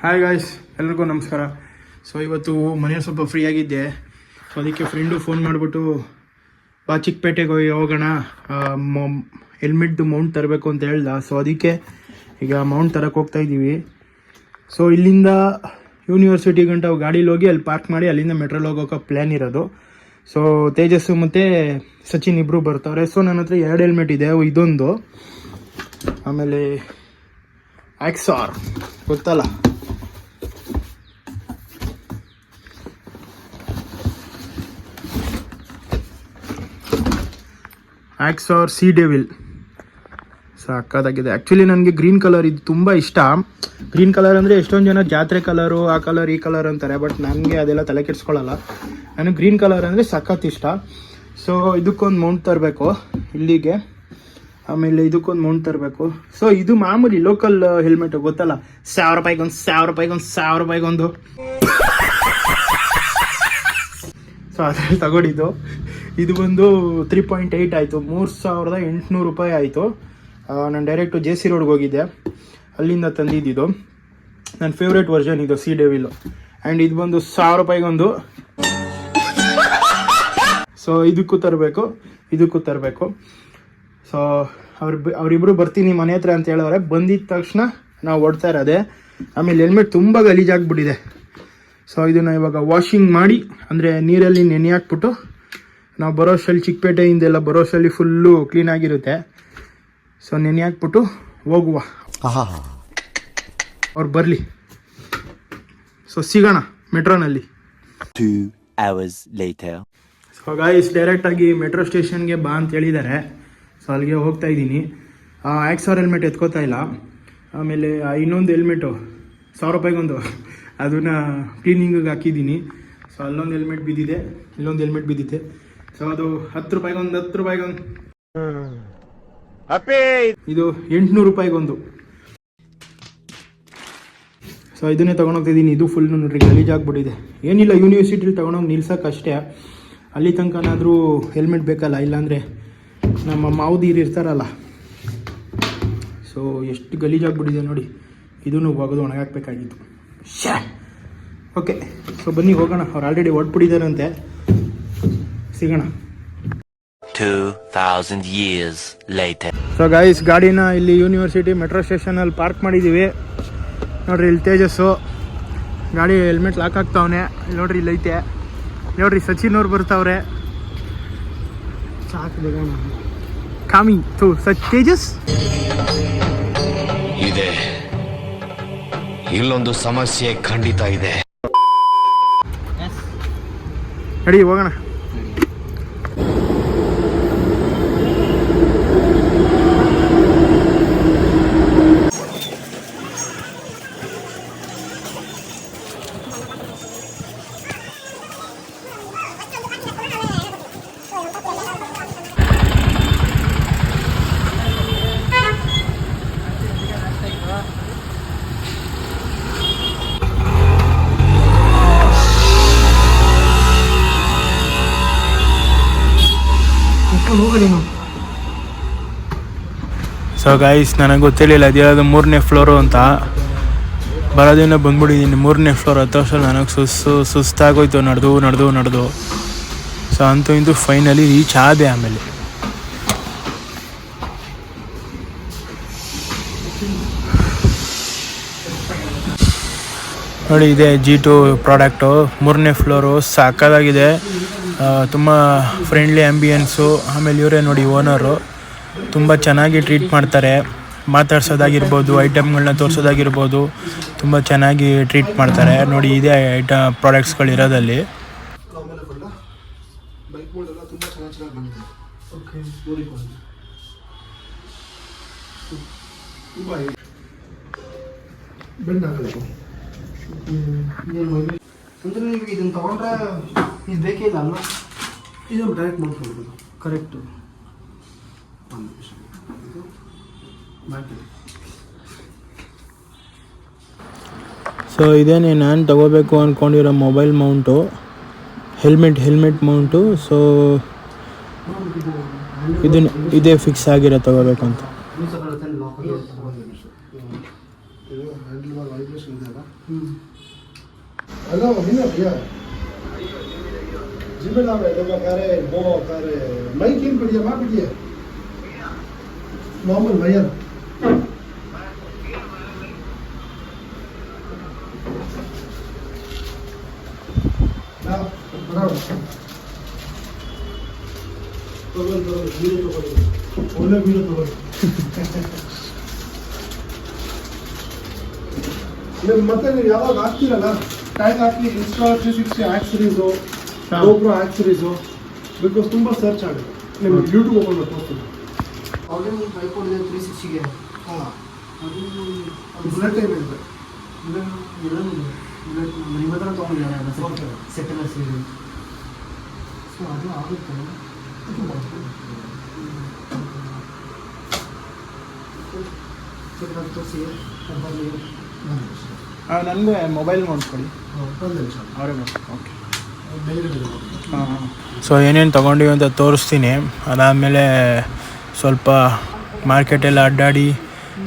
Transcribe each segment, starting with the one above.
Hi guys, ಎಲ್ರಿಗೂ ನಮಸ್ಕಾರ. So ಇವತ್ತು ಮನೆಯಲ್ಲಿ ಸ್ವಲ್ಪ ಫ್ರೀ ಆಗಿದ್ದೆ. ಸೊ ಅದಕ್ಕೆ ಫ್ರೆಂಡು ಫೋನ್ ಮಾಡಿಬಿಟ್ಟು ಬಾ ಚಿಕ್ಕಪೇಟೆಗೆ ಹೋಗೋಣ, ಹೆಲ್ಮೆಟ್ದು ಮೌಂಟ್ ತರಬೇಕು ಅಂತ ಹೇಳ್ದ. ಸೊ ಅದಕ್ಕೆ ಈಗ ಮೌಂಟ್ ತರಕ್ಕೆ ಹೋಗ್ತಾ ಇದ್ದೀವಿ. ಸೊ ಇಲ್ಲಿಂದ ಯೂನಿವರ್ಸಿಟಿ ಗಂಟ ಗಾಡೀಲಿ ಹೋಗಿ ಅಲ್ಲಿ ಪಾರ್ಕ್ ಮಾಡಿ ಅಲ್ಲಿಂದ ಮೆಟ್ರೋಲ್ ಹೋಗೋಕೆ ಪ್ಲ್ಯಾನ್ ಇರೋದು. ಸೊ ತೇಜಸ್ಸು ಮತ್ತು ಸಚಿನ್ ಇಬ್ಬರು ಬರ್ತಾರೆ. ಸೊ ನನ್ನ ಹತ್ರ 2 ಹೆಲ್ಮೆಟ್ ಇದೆ, ಇದೊಂದು, ಆಮೇಲೆ ಆಕ್ಸಾರ್ ಗೊತ್ತಲ್ಲ, ಆಕ್ಸಾರ್ ಸಿ ಡೆವಿಲ್. ಸಾಕಾಗಿದೆ. ಆ್ಯಕ್ಚುಲಿ ನನಗೆ ಗ್ರೀನ್ ಕಲರ್ ಇದು ತುಂಬ ಇಷ್ಟ. ಗ್ರೀನ್ ಕಲರ್ ಅಂದರೆ ಎಷ್ಟೊಂದು ಜನ ಜಾತ್ರೆ ಕಲರು, ಆ ಕಲರ್ ಈ ಕಲರ್ ಅಂತಾರೆ, ಬಟ್ ನನಗೆ ಅದೆಲ್ಲ ತಲೆ ಕೆಡಿಸ್ಕೊಳ್ಳಲ್ಲ. ನನಗೆ ಗ್ರೀನ್ ಕಲರ್ ಅಂದರೆ ಸಖತ್ ಇಷ್ಟ. ಸೊ ಇದಕ್ಕೊಂದು ಮೌಂಟ್ ತರಬೇಕು ಇಲ್ಲಿಗೆ, ಆಮೇಲೆ ಇದಕ್ಕೊಂದು ಮೌಂಟ್ ತರಬೇಕು. ಸೊ ಇದು ಮಾಮೂಲಿ ಲೋಕಲ್ ಹೆಲ್ಮೆಟ್ ಗೊತ್ತಲ್ಲ, 1000 ರೂಪಾಯಿಗೊಂದು, 1000 ರೂಪಾಯಿಗೊಂದು, 1000 ರೂಪಾಯಿಗೊಂದು. ಸೊ ಅದ್ರಲ್ಲಿ ತಗೊಂಡಿದ್ದು ಇದು ಬಂದು 3.8 ಆಯಿತು, 3800 ರೂಪಾಯಿ ಆಯಿತು. ನಾನು ಡೈರೆಕ್ಟು JC ರೋಡ್ಗೆ ಹೋಗಿದ್ದೆ, ಅಲ್ಲಿಂದ ತಂದಿದ್ದು. ನನ್ನ ಫೇವ್ರೇಟ್ ವರ್ಷನ್ ಇದು ಸಿ ಡೆವಿಲ್. ಆ್ಯಂಡ್ ಇದು ಬಂದು 1000 ರೂಪಾಯಿಗೊಂದು. ಸೊ ಇದಕ್ಕೂ ತರಬೇಕು. ಸೊ ಅವರಿಬ್ಬರು ಬರ್ತೀನಿ ಮನೆ ಹತ್ರ ಅಂತ ಹೇಳೋರೆ. ಬಂದಿದ್ದ ತಕ್ಷಣ ನಾವು ಓಡ್ತಾ ಇರೋದೆ. ಆಮೇಲೆ ಹೆಲ್ಮೆಟ್ ತುಂಬ ಗಲೀಜಾಗ್ಬಿಟ್ಟಿದೆ. ಸೊ ಇದನ್ನು ಇವಾಗ ವಾಷಿಂಗ್ ಮಾಡಿ, ಅಂದರೆ ನೀರಲ್ಲಿ ನೆನೆ ಹಾಕ್ಬಿಟ್ಟು ನಾವು ಬರೋಷ್ಟಲ್ಲಿ, ಚಿಕ್ಕಪೇಟೆಯಿಂದೆಲ್ಲ ಬರೋಷ್ಟಲ್ಲಿ ಫುಲ್ಲು ಕ್ಲೀನಾಗಿರುತ್ತೆ. ಸೊ ನೆನೆ ಹಾಕ್ಬಿಟ್ಟು ಹೋಗುವ, ಅವ್ರು ಬರಲಿ. ಸೊ ಸಿಗೋಣ ಮೆಟ್ರೋನಲ್ಲಿ. 2 hours later. ಸೊ ಗಾಯ್ಸ್, ಡೈರೆಕ್ಟಾಗಿ ಮೆಟ್ರೋ ಸ್ಟೇಷನ್ಗೆ ಬಾ ಅಂತ ಹೇಳಿದ್ದಾರೆ. ಸೊ ಅಲ್ಲಿಗೆ ಹೋಗ್ತಾ ಇದ್ದೀನಿ. ಆಕ್ಸಾರ್ ಹೆಲ್ಮೆಟ್ ಎತ್ಕೋತಾ ಇಲ್ಲ. ಆಮೇಲೆ ಇನ್ನೊಂದು ಹೆಲ್ಮೆಟು 1000 ರೂಪಾಯಿಗೊಂದು, ಅದನ್ನು ಕ್ಲೀನಿಂಗಿಗೆ ಹಾಕಿದ್ದೀನಿ. ಸೊ ಅಲ್ಲೊಂದು ಹೆಲ್ಮೆಟ್ ಬಿದ್ದಿದೆ, ಇಲ್ಲೊಂದು ಹೆಲ್ಮೆಟ್ ಬಿದ್ದಿದೆ. ಸೊ ಅದು 10 ರೂಪಾಯಿಗೊಂದು, ಇದು 800 ರೂಪಾಯಿಗೊಂದು. ಸೊ ಇದನ್ನೇ ತೊಗೊಂಡೋಗ್ತಿದ್ದೀನಿ. ಇದು ಫುಲ್ ನೋಡ್ರಿ ಗಲೀಜಾಗ್ಬಿಟ್ಟಿದೆ. ಏನಿಲ್ಲ, ಯೂನಿವರ್ಸಿಟಿಲಿ ತೊಗೊಂಡೋಗಿ ನಿಲ್ಸೋಕ್ಕಷ್ಟೇ. ಅಲ್ಲಿ ತನಕನಾದರೂ ಹೆಲ್ಮೆಟ್ ಬೇಕಲ್ಲ, ಇಲ್ಲಾಂದರೆ ನಮ್ಮ ಮಾವುದೀರು ಇರ್ತಾರಲ್ಲ. ಸೊ ಎಷ್ಟು ಗಲೀಜಾಗ್ಬಿಟ್ಟಿದೆ ನೋಡಿ. ಇದನ್ನು ಒಗೆದು ಒಣಗಾಕ್ಬೇಕಾಗಿತ್ತು. ಓಕೆ, ಸೊ ಬನ್ನಿ ಹೋಗೋಣ. ಅವ್ರು ಆಲ್ರೆಡಿ ಹೊರಟ್ಬಿಟ್ಟಿದ್ದಾರಂತೆ, ಸಿಗೋಣ. 2000 years later. ಸೊ ಗೈಸ್, ಗಾಡಿನ ಇಲ್ಲಿ ಯೂನಿವರ್ಸಿಟಿ ಮೆಟ್ರೋ ಸ್ಟೇಷನಲ್ಲಿ ಪಾರ್ಕ್ ಮಾಡಿದ್ದೀವಿ. ನೋಡ್ರಿ, ಇಲ್ಲಿ ತೇಜಸ್ಸು ಗಾಡಿ ಹೆಲ್ಮೆಟ್ ಲಾಕ್ ಆಗ್ತಾವನೆ. ಇಲ್ಲಿ ನೋಡ್ರಿ, ಇಲ್ಲಿ ಐತೆ ನೋಡ್ರಿ. ಸಚಿನ್ ಅವ್ರು ಬರ್ತಾವ್ರೆ. ಸಾಕು ಬೇಗ ಕಾಮಿ ಥೂ ತೇಜಸ್ ಇದೆ. ಇಲ್ಲೊಂದು ಸಮಸ್ಯೆ ಖಂಡಿತ ಇದೆ. ನಡಿ ಹೋಗೋಣ. ಸೊ ಗೈಸ್, ನನಗೆ ಗೊತ್ತಿರಲಿಲ್ಲ ಅದ್ಯಾವುದು 3ನೇ ಫ್ಲೋರು ಅಂತ. ಬರೋದಿನ ಬಂದ್ಬಿಟ್ಟಿದ್ದೀನಿ. 3ನೇ ಫ್ಲೋರ್ ಹತ್ತೋಷ್ಟರಲ್ಲಿ ನನಗೆ ಸುಸ್ತಾಗೋಯ್ತು, ನಡೆದು. ಸೊ ಅಂತೂ ಇಂತೂ ಫೈನಲಿ ರೀಚ್ ಆದೆ. ಆಮೇಲೆ ನೋಡಿ, ಇದೆ G2 ಪ್ರಾಡಕ್ಟು, 3ನೇ ಫ್ಲೋರು. ಸಾಕಾಗಿದೆ, ತುಂಬ ಫ್ರೆಂಡ್ಲಿ ಆ್ಯಂಬಿಯನ್ಸು. ಆಮೇಲೆ ಇವರೇ ನೋಡಿ ಓನರು, ತುಂಬ ಚೆನ್ನಾಗಿ ಟ್ರೀಟ್ ಮಾಡ್ತಾರೆ. ಮಾತಾಡ್ಸೋದಾಗಿರ್ಬೋದು, ಐಟಮ್ಗಳನ್ನ ತೋರಿಸೋದಾಗಿರ್ಬೋದು, ತುಂಬ ಚೆನ್ನಾಗಿ ಟ್ರೀಟ್ ಮಾಡ್ತಾರೆ. ನೋಡಿ, ಇದೇ ಪ್ರಾಡಕ್ಟ್ಸ್ಗಳು ಇರೋದಲ್ಲಿ. ಅಂದರೆ ನಿಮಗೆ ಇದನ್ನು ತೊಗೊಂಡ್ರೆ ಇದು ಬೇಕೇ ಇಲ್ಲ ಅಲ್ವಾ? ಇದನ್ನು ಡೈರೆಕ್ಟ್ ಮಾಡ್ಕೊಳ್ಬೋದು. ಕರೆಕ್ಟು. ಒಂದು ನಿಮಿಷ, ಇದು ಮಾಡ್ತೀವಿ. ಸೊ ಇದೇನೆ ನಾನು ತಗೋಬೇಕು ಅಂದ್ಕೊಂಡಿರೋ mobile mount, helmet mount. So ಇದೇ ಫಿಕ್ಸ್ ಆಗಿರೋ ತಗೋಬೇಕು ಅಂತ. ಇದು handle bar vibration Alors, viens, viens. Dis-moi là, le carré, bon, carré. Mike, il peut dire, ma petit. Normal, voyons. Là, bravo. ಒಳ್ಳೆ ವೀಡಿಯೋ ತಗೊಳ್ಳಿ. ಮತ್ತೆ ನೀವು ಯಾವಾಗ ಹಾಕ್ತೀರಲ್ಲ ಟ್ಯಾಗ್ ಹಾಕಿ Insta 360 accessories GoPro accessories because ತುಂಬ ಸರ್ಚ್ ಆಗುತ್ತೆ ನಿಮಗೆ ಯೂಟ್ಯೂಬ್ ಓಪನ್ ಮಾಡಿ ತೋರಿಸ್ತೀನಿ. ಆಲ್ರೆಡಿ ಬೈಕೊಂಡಿದೆ 360ಗೆ. ಹಾಂ ಅದು ಬುಲೆಟ್ ಏನಿದೆ ಬುಲೆಟ್ ನಿಮ್ಮ ಹತ್ರ ತೊಗೊಂಡಿದ್ದಾರೆ ಸೆಟಲರ್ ಸೀರೀಸ್. ಸೊ ಅದು ಆಗುತ್ತೆ. ಸೆಟಲರ್ ತೋರಿಸಿ ಬರಲಿ. ನನಗೆ ಮೊಬೈಲ್ ಮೌಂಟ್ ಕೊಡಿ. ಒಂದು ನಿಮಿಷ ಅವರೇ ಓಕೆ. ಬೇರೆ ಹಾಂ. ಸೊ ಏನೇನು ತೊಗೊಂಡಿವಿ ಅಂತ ತೋರಿಸ್ತೀನಿ. ಅದಾದಮೇಲೆ ಸ್ವಲ್ಪ ಮಾರ್ಕೆಟೆಲ್ಲ ಅಡ್ಡಾಡಿ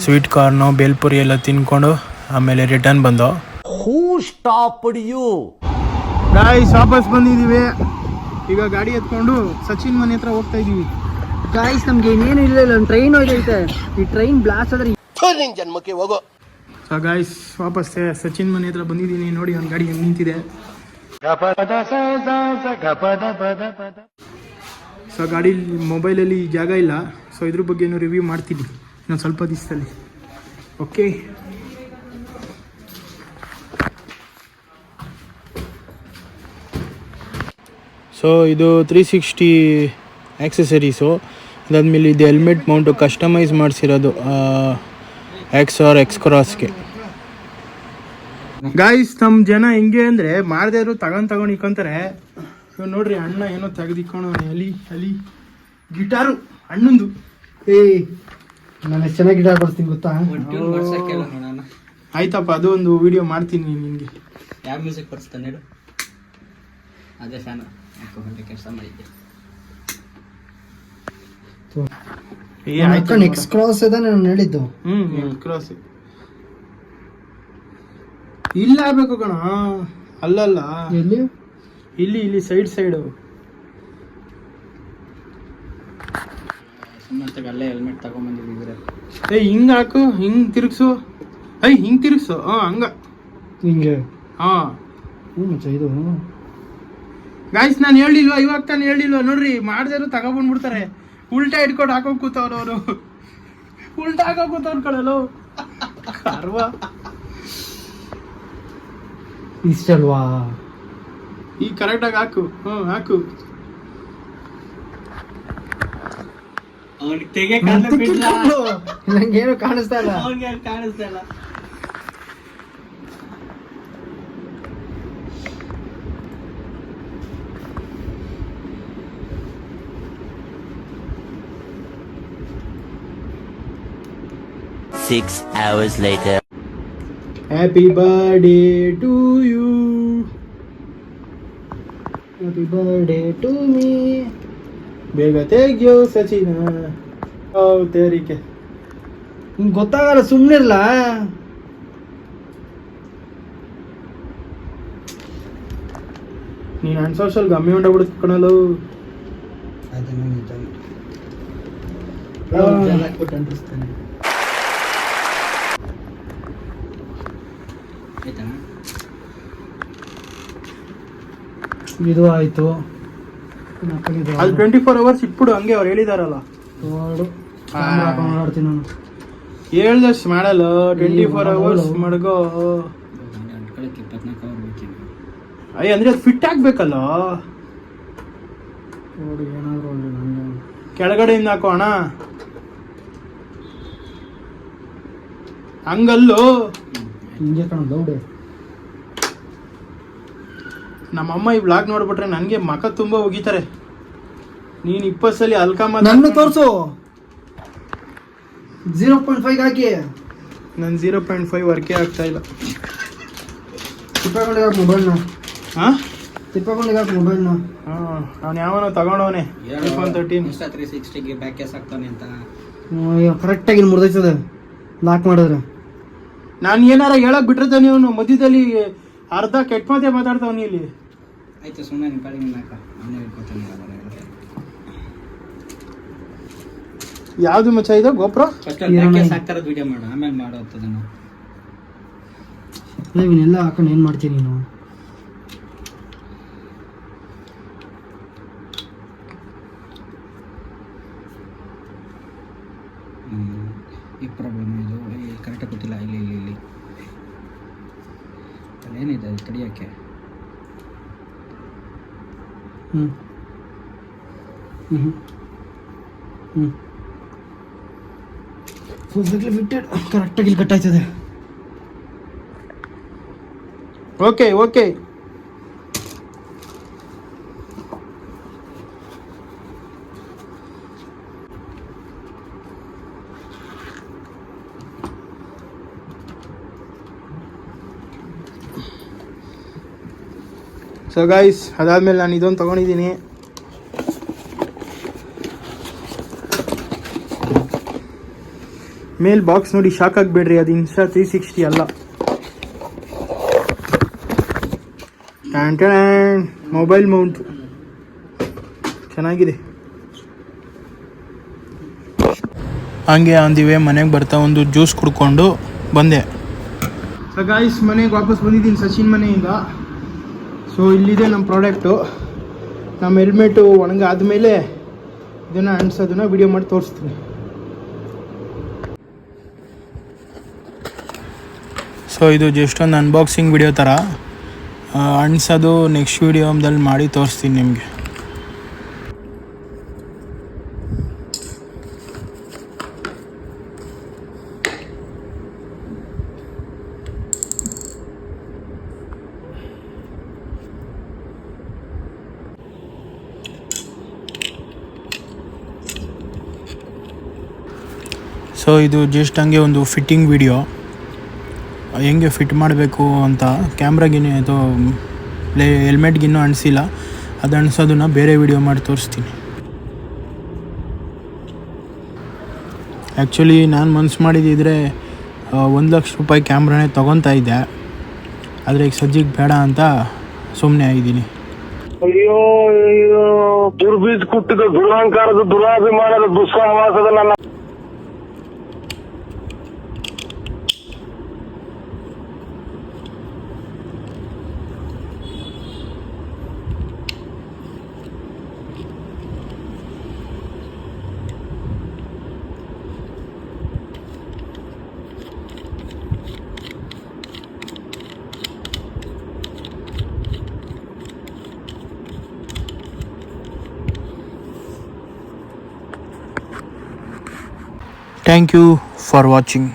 ಸ್ವೀಟ್ ಕಾರ್ನು ಬೇಲ್ಪುರಿ ಎಲ್ಲ ತಿನ್ಕೊಂಡು ಆಮೇಲೆ ರಿಟರ್ನ್ ಬಂದು ಗಾಯ್ಸ್ ವಾಪಸ್ ಬಂದಿದ್ದೀವಿ. ಈಗ ಗಾಡಿ ಎತ್ಕೊಂಡು ಸಚಿನ್ ಮನೆ ಹತ್ರ ಹೋಗ್ತಾ ಇದ್ದೀವಿ. ಗಾಯ್ಸ್ ನಮ್ಗೆ ಇನ್ನೇನು ಇಲ್ಲ, ಒಂದು ಟ್ರೈನ್ ಹೋಯ್ತೈತೆ. ಈ ಟ್ರೈನ್ ಬ್ಲಾಸ್ಟ್ ಆದ್ರೆ ಜನ್ಮಕ್ಕೆ ಹೋಗೋ. ಸೊ ಗಾಯ್ಸ್ ವಾಪಸ್ ಸಚಿನ್ ಮನೆ ಹತ್ರ ಬಂದಿದ್ದೀನಿ. ನೋಡಿ ಅವ್ನ ಗಾಡಿ ಹೆಂಗೆ ನಿಂತಿದೆ. ಸೊ ಗಾಡಿ ಮೊಬೈಲಲ್ಲಿ ಜಾಗ ಇಲ್ಲ. ಸೊ ಇದ್ರ ಬಗ್ಗೆ ರಿವ್ಯೂ ಮಾಡ್ತೀನಿ ಇನ್ನೊಂದು ಸ್ವಲ್ಪ ದಿವಸದಲ್ಲಿ. ಓಕೆ. ಸೊ ಇದು 360 ಆಕ್ಸೆಸರೀಸು. ಅದಾದಮೇಲೆ ಇದು ಹೆಲ್ಮೆಟ್ ಮೌಂಟು ಕಸ್ಟಮೈಸ್ ಮಾಡಿಸಿರೋದು ಎಕ್ಸ್ ಆರ್ ಎಕ್ಸ್ ಕ್ರಾಸ್ಗೆ. ಗಾಯ್ಸ್ ನಮ್ಮ ಜನ ಹೆಂಗೆ ಅಂದರೆ ಮಾಡದೇ ಇರೋ ತಗೊಂಡು ಇಕ್ಕೊಂತಾರೆ. ಇವ್ ನೋಡ್ರಿ ಅಣ್ಣ ಏನೋ ತೆಗೆದಿಕ್ಕೊಂಡು ಅಲ್ಲಿ ಗಿಟಾರು ಅಣ್ಣಂದು. ನಾನು ಎಷ್ಟು ಚೆನ್ನಾಗಿ ಗಿಟಾರ್ ಬರ್ತೀನಿ ಗೊತ್ತಾ? ಆಯ್ತಪ್ಪ, ಅದು ಒಂದು ವಿಡಿಯೋ ಮಾಡ್ತೀನಿ ನಿಮಗೆ. ಯಾವ ಮ್ಯೂಸಿಕ್ ಬರ್ಸ್ತಾನೆ ಹೇಳು. ಅದೇ ಫ್ಯಾನ್ ಕೆಲಸ ಮಾಡಿದ್ದೆ. ಎಕ್ಸ್ ಕ್ರಾಸ್ ಇದೆ ನಾನು ಹೇಳಿದ್ದು. ಕ್ರಾಸ್ ಇಲ್ಲ ಆಗ್ಬೇಕು ಕಣ. ಅಲ್ಲಲ್ಲ, ಎಲ್ಲಿ ಇಲ್ಲಿ ಸೈಡು ಸುಮ್ಮನೆ ಅಲ್ಲೇ ಹೆಲ್ಮೆಟ್ ತಗೊಂಡ್ಬಂದಿದ್ದೀರ. ಹಿಂಗ್ ಹಾಕು, ಹಿಂಗ್ ತಿರುಗ್ಸು. ಹಿಂಗ್ ತಿರುಗ್ಸು. ಹಂಗ ಹಿಂಗೆ. ಹಾಂ ಮಚ್ಚ ಇದು ಗಾಯ್ಸ್ ನಾನು ಹೇಳಿಲ್ವಾ, ಇವಾಗ ತಾನು ಹೇಳಿಲ್ವಾ. ನೋಡ್ರಿ ಮಾಡ್ದಾರು ತಗೊಬಂದ್ಬಿಡ್ತಾರೆ. ಉಲ್ಟಾ ಇಟ್ಕೊಂಡು ಹಾಕೋಕ್ ಕೂತವ್ರು ಅವರು. ಉಲ್ಟಾ ಹಾಕೋಕ್ ಕೂತವ್ರು ಕಳಲು ಕಾರ್ವಾ. ಇಷ್ಟಲ್ವಾ? ಈಗ ಕರೆಕ್ಟಾಗಿ ಹಾಕು. ಹಾಕು. ನಂಗೇನು ಕಾಣಿಸ್ತಾ ಇಲ್ಲ. ಕಾಣಿಸ್ತಾ ಇಲ್ಲ. Six hours later. Happy birthday to you. Happy birthday to me. ಬೇಗ ತೆಗ್ಯೋ ಸಚಿನ. ತೇರಿಕೆ ನಿಂಗೆ ಗೊತ್ತಾಗಲ್ಲ, ಸುಮ್ಮನಿರಲ್ಲ. ನೀನು ಅನ್ಸೋಷಲ್ ಗಮ್ಮಿ ಹೊಂಡಬಿಡುತ್ತೆ ಕಣಲು. ಅಂಟಿಸ್ತಾನೆ. ಆಯ್ತಾ? ಇದು ಆಯ್ತು. ಅದು 24 hours ಇಟ್ಬಿಡು ಹಂಗೆ ಅವ್ರು ಹೇಳಿದಾರಲ್ಲ. ಮಾಡ್ತೀನಿ ನಾನು. ಹೇಳ್ದಷ್ಟು ಮಾಡಲ್ಲ. 24 hours ಮಡ್ಗೋ. ಅಂಟ್ಕೊಳಕ್ಕೆ 24 ಅವರ್ ಬೇಕೇನು? ಅಂದ್ರೆ ಅದು ಫಿಟ್ ಆಗ್ಬೇಕಲ್ಲ. ನೋಡಿ ಏನಾದ್ರು ಒಂದು ಕೆಳಗಡೆಯಿಂದ ಹಾಕೋ ಅಣ್ಣ. ಹಂಗಲ್ಲೋ ಹಿಂಗೆ ಕಣ ದೌಡೆ. ನಮ್ಮಮ್ಮ ಈ ಬ್ಲಾಗ್ ನೋಡ್ಬಿಟ್ರೆ ನನಗೆ ಮಕ ತುಂಬಾ ಹೋಗಿತಾರೆ. ನೀನು 20 ಸಲ ಅಲ್ಕಮ್ಮ ನನ್ನ ತೋರಿಸು. 0.5 ಹಾಕಿ. ನನ್ನ 0.5 ವರ್ಕೇ ಆಗ್ತಾ ಇಲ್ಲ. ತಿಪ್ಪಗೊಂಡಿಗಾಕ ಮೊಬೈಲ್ನ. ಹಾಂ ತಿಪ್ಪಗೊಂಡಿಗಾಕ ಮೊಬೈಲ್ನ. ಹಾಂ ಅವ್ನು ಯಾವನೋ ತಗೊಂಡವನೆ iPhone 13. ಇನ್ಸ್ಟಾ 360ಗೆ ಬ್ಯಾಕ್ ಕೇಸ್ ಹಾಕ್ತಾನೆ ಅಂತ. ಕರೆಕ್ಟಾಗಿ ಮುರಿದೈತದ ಲಾಕ್ ಮಾಡಿದ್ರೆ. ನಾನು ಏನಾರ ಹೇಳಕ್ ಬಿಟ್ಟಿರ್ತಾನೆ ಅವನು ಮಧ್ಯದಲ್ಲಿ ಅರ್ಧ ಕೆಟ್ಟ ಮಾತೇ ಮಾತಾಡ್ತಾವನಿ ಇಲ್ಲಿ. ಆಯ್ತು ಸುಮ್ಮನೆ ನಿಮ್ಮ ಕಾಳಿಗೆ ನಾಕ ಅವನೇ ಹೇಳ್ಕೊತಾನೆ. ಯಾವ್ದು ಮಚ್ಚ ಇದು ಗೋಪ್ರ? ಸಾಕ್ತಾರದ್ ವಿಡಿಯೋ ಮಾಡು, ಆಮೇಲೆ ಮಾಡೋ ಅದನ್ನು. ಇವನ್ನೆಲ್ಲ ಹಾಕೊಂಡು ಏನು ಮಾಡ್ತೀನಿ ನೀನು? ಈ ಪ್ರಾಬ್ಲಮ್ ಇದು ಕರೆಕ್ಟಾಗಿ ಗೊತ್ತಿಲ್ಲ. ಇಲ್ಲಿ ಇಲ್ಲಿ ಇಲ್ಲಿ ಅಲ್ಲೇನಿದೆ ಅದು ತಡಿಯೋಕ್ಕೆ? ಪರ್ಫೆಕ್ಟ್ಲಿ ಫಿಟ್ಟೆಡ್, ಕರೆಕ್ಟಾಗಿ ಇಲ್ಲಿ ಕಟ್ಟಾಯ್ತದೆ. Okay okay. ಸೊ ಗೈಸ್, ಅದಾದ್ಮೇಲೆ ನಾನು ಇದೊಂದು ತೊಗೊಂಡಿದ್ದೀನಿ. ಮೇಲ್ ಬಾಕ್ಸ್ ನೋಡಿ ಶಾಕ್ ಆಗಿಬಿಡ್ರಿ, ಅದು ಇನ್ಸ್ಟಾ 360 ಅಲ್ಲ. ಮೊಬೈಲ್ ಮೌಂಟ್ ಚೆನ್ನಾಗಿದೆ. ಹಂಗೆ ಅಂದಿವೆ ಮನೆಗೆ ಬರ್ತಾ ಒಂದು ಜ್ಯೂಸ್ ಕುಡ್ಕೊಂಡು ಬಂದೆ. ಸೊ ಗಾಯ್ಸ್, ಮನೆಗೆ ವಾಪಸ್ ಬಂದಿದ್ದೀನಿ ಸಚಿನ್ ಮನೆಯಿಂದ. ಸೊ ಇಲ್ಲಿದೆ ನಮ್ಮ ಪ್ರಾಡಕ್ಟು. ನಮ್ಮ ಹೆಲ್ಮೆಟು ಒಣಗಾದ್ಮೇಲೆ ಇದನ್ನು ಅಂಟಿಸೋದನ್ನು ವಿಡಿಯೋ ಮಾಡಿ ತೋರಿಸ್ತೀನಿ. ಸೊ ಇದು ಜಸ್ಟ್ ಒಂದು ಅನ್ಬಾಕ್ಸಿಂಗ್ ವಿಡಿಯೋ ಥರ. ಅಂಟಿಸೋದು ನೆಕ್ಸ್ಟ್ ವಿಡಿಯೋದಲ್ಲಿ ಮಾಡಿ ತೋರಿಸ್ತೀನಿ ನಿಮಗೆ. ಸೊ ಇದು ಜಸ್ಟ್ ಹಂಗೆ ಒಂದು ಫಿಟ್ಟಿಂಗ್ ವಿಡಿಯೋ, ಹೆಂಗೆ ಫಿಟ್ ಮಾಡಬೇಕು ಅಂತ. ಕ್ಯಾಮ್ರಾಗಿನ್ನೂ ಅಥವಾ ಹೆಲ್ಮೆಟ್ಗಿನ್ನೂ ಅಂಟಿಸಿಲ್ಲ, ಅದು ಅಂಟಿಸೋದನ್ನು ಬೇರೆ ವಿಡಿಯೋ ಮಾಡಿ ತೋರಿಸ್ತೀನಿ. ಆ್ಯಕ್ಚುಲಿ ನಾನು ಮನ್ಸು ಮಾಡಿದ್ದಿದ್ರೆ 1 ಲಕ್ಷ ರೂಪಾಯಿ ಕ್ಯಾಮ್ರಾನೇ ತೊಗೊತಾ ಇದ್ದೆ, ಆದರೆ ಈಗ ಸದ್ಯಕ್ಕೆ ಬೇಡ ಅಂತ ಸುಮ್ಮನೆ ಆಗಿದ್ದೀನಿ. ಅಯ್ಯೋ, ದುರ್ಬೀಜ ಕುಟ್ಟಿದ ದುರಹಂಕಾರದ ದುರಾಭಿಮಾನದ ದುಸ್ಸಹವಾಸದ ನನ್ನ Thank you for watching.